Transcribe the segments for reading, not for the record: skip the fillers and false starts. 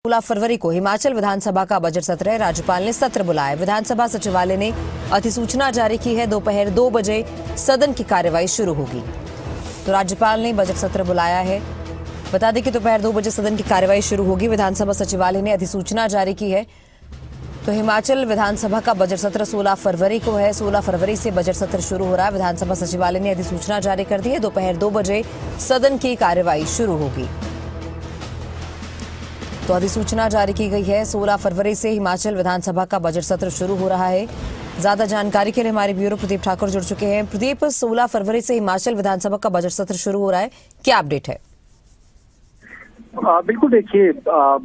16 फरवरी को हिमाचल विधानसभा का बजट सत्र है। राज्यपाल ने सत्र बुलाया। विधानसभा सचिवालय ने अधिसूचना जारी की है। दोपहर 2 बजे सदन की कार्यवाही शुरू होगी। तो राज्यपाल ने बजट सत्र बुलाया है। बता दें कि दोपहर 2 बजे सदन की कार्यवाही शुरू होगी। विधानसभा सचिवालय ने अधिसूचना जारी की है। तो हिमाचल विधानसभा का बजट सत्र 16 फरवरी को है। 16 फरवरी से बजट सत्र शुरू हो रहा है। विधानसभा सचिवालय ने अधिसूचना जारी कर दी है। दोपहर 2 बजे सदन की कार्यवाही शुरू होगी। तो अधिसूचना जारी की गई है। 16 फरवरी से हिमाचल विधानसभा का बजट सत्र शुरू हो रहा है। ज्यादा जानकारी के लिए हमारे ब्यूरो प्रदीप ठाकुर जुड़ चुके हैं। प्रदीप, 16 फरवरी से हिमाचल विधानसभा का बजट सत्र शुरू हो रहा है, क्या अपडेट है? बिल्कुल, देखिए,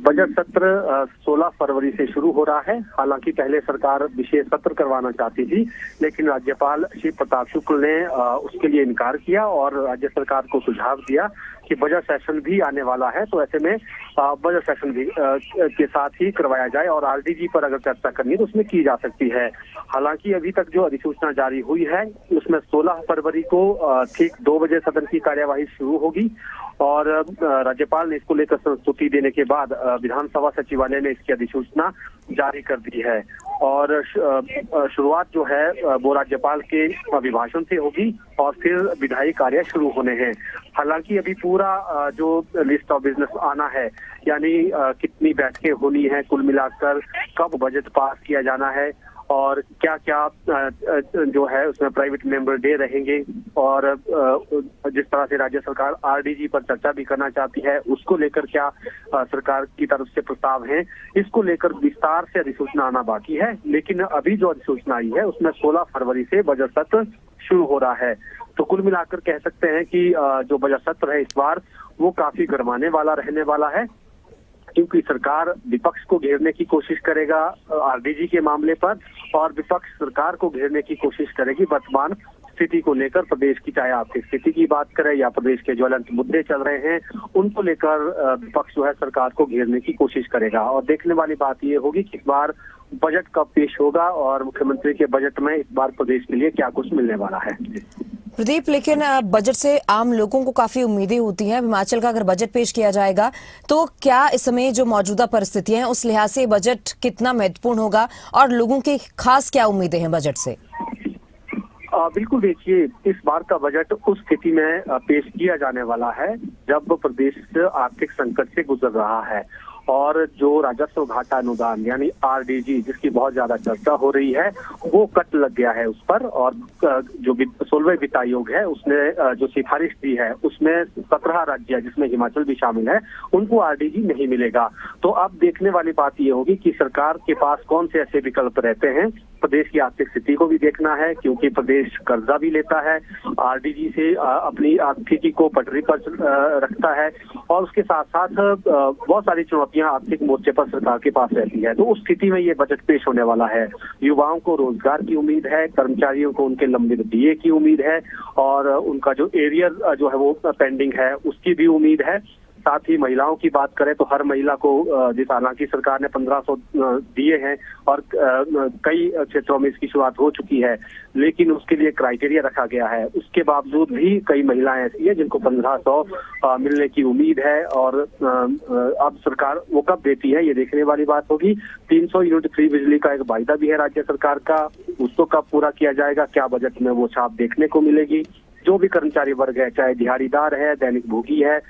बजट सत्र 16 फरवरी से शुरू हो रहा है। हालांकि पहले सरकार विशेष सत्र करवाना चाहती थी, लेकिन राज्यपाल शिव प्रताप शुक्ल ने उसके लिए इनकार किया और राज्य सरकार को सुझाव दिया कि बजट सेशन भी आने वाला है, तो ऐसे में बजट सेशन भी के साथ ही करवाया जाए और आरडीजी पर अगर चर्चा करनी है तो उसमें की जा सकती है। हालांकि अभी तक जो अधिसूचना जारी हुई है उसमें 16 फरवरी को ठीक 2 बजे सदन की कार्यवाही शुरू होगी और राज्यपाल ने इसको लेकर संस्तुति देने के बाद विधानसभा सचिवालय ने इसकी अधिसूचना जारी कर दी है और शुरुआत जो है वो राज्यपाल के अभिभाषण से होगी और फिर विधायी कार्य शुरू होने हैं। हालांकि अभी पूरा जो लिस्ट ऑफ बिजनेस आना है, यानी कितनी बैठकें होनी है, कुल मिलाकर कब बजट पास किया जाना है और क्या क्या जो है उसमें प्राइवेट मेंबर डे रहेंगे और जिस तरह से राज्य सरकार आरडीजी पर चर्चा भी करना चाहती है उसको लेकर क्या सरकार की तरफ से प्रस्ताव है, इसको लेकर विस्तार से अधिसूचना आना बाकी है। लेकिन अभी जो अधिसूचना आई है उसमें 16 फरवरी से बजट सत्र शुरू हो रहा है। तो कुल मिलाकर कह सकते हैं कि जो बजट सत्र है इस बार वो काफी गरमाने वाला रहने वाला है, क्योंकि सरकार विपक्ष को घेरने की कोशिश करेगा आरडीजी के मामले पर और विपक्ष सरकार को घेरने की कोशिश करेगी वर्तमान स्थिति को लेकर। प्रदेश की चाहे आर्थिक स्थिति की बात करें या प्रदेश के ज्वलंत मुद्दे चल रहे हैं उनको लेकर विपक्ष जो है सरकार को घेरने की कोशिश करेगा। और देखने वाली बात ये होगी कि इस बार बजट कब पेश होगा और मुख्यमंत्री के बजट में इस बार प्रदेश के लिए क्या कुछ मिलने वाला है। प्रदीप, लेकिन बजट से आम लोगों को काफी उम्मीदें होती हैं। हिमाचल का अगर बजट पेश किया जाएगा तो क्या इस समय जो मौजूदा परिस्थितियां हैं उस लिहाज से बजट कितना महत्वपूर्ण होगा और लोगों की खास क्या उम्मीदें हैं बजट से? बिल्कुल, देखिए, इस बार का बजट उस स्थिति में पेश किया जाने वाला है जब प्रदेश आर्थिक संकट से गुजर रहा है और जो राजस्व घाटा अनुदान यानी आरडीजी जिसकी बहुत ज्यादा चर्चा हो रही है वो कट लग गया है उस पर। और जो 16वें वित्त आयोग है उसने जो सिफारिश दी है उसमें 17 राज्य जिसमें हिमाचल भी शामिल है उनको आरडीजी नहीं मिलेगा। तो अब देखने वाली बात ये होगी कि सरकार के पास कौन से ऐसे विकल्प रहते हैं। प्रदेश की आर्थिक स्थिति को भी देखना है क्योंकि प्रदेश कर्जा भी लेता है, आरडीजी से अपनी आर्थिकी को पटरी पर रखता है और उसके साथ साथ बहुत सारी चुनौतियां आर्थिक मोर्चे पर सरकार के पास रहती है। तो उस स्थिति में ये बजट पेश होने वाला है। युवाओं को रोजगार की उम्मीद है, कर्मचारियों को उनके लंबित डीए की उम्मीद है और उनका जो एरियर जो है वो पेंडिंग है उसकी भी उम्मीद है। साथ ही महिलाओं की बात करें तो हर महिला को जिस हालांकि सरकार ने 1500 दिए हैं और कई क्षेत्रों में इसकी शुरुआत हो चुकी है, लेकिन उसके लिए क्राइटेरिया रखा गया है। उसके बावजूद भी कई महिलाएं ऐसी है जिनको 1500 मिलने की उम्मीद है और अब सरकार वो कब देती है ये देखने वाली बात होगी। 300 यूनिट फ्री बिजली का एक वायदा भी है राज्य सरकार का, उसको कब पूरा किया जाएगा, क्या बजट में वो छाप देखने को मिलेगी। जो भी कर्मचारी वर्ग है, चाहे दिहाड़ीदार है, दैनिक भोगी है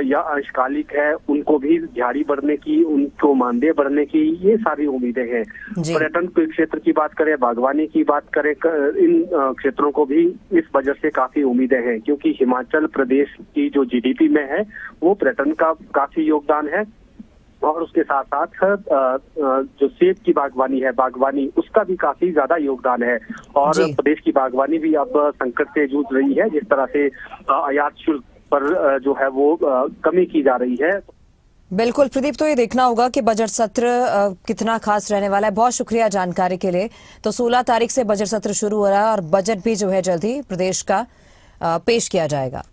या अंशकालिक है, उनको भी दिहाड़ी बढ़ने की, उनको मानदेय बढ़ने की, ये सारी उम्मीदें हैं। पर्यटन के क्षेत्र की बात करें, बागवानी की बात करें, इन क्षेत्रों को भी इस बजट से काफी उम्मीदें हैं क्योंकि हिमाचल प्रदेश की जो जीडीपी में है वो पर्यटन का काफी योगदान है और उसके साथ साथ जो सेब की बागवानी उसका भी काफी ज्यादा योगदान है और प्रदेश की बागवानी भी अब संकट से जूझ रही है। जिस तरह से आयात शुल्क पर जो है वो कमी की जा रही है। बिल्कुल प्रदीप, तो ये देखना होगा कि बजट सत्र कितना खास रहने वाला है। बहुत शुक्रिया जानकारी के लिए। तो 16 तारीख से बजट सत्र शुरू हो रहा है और बजट भी जो है जल्द ही प्रदेश का पेश किया जाएगा।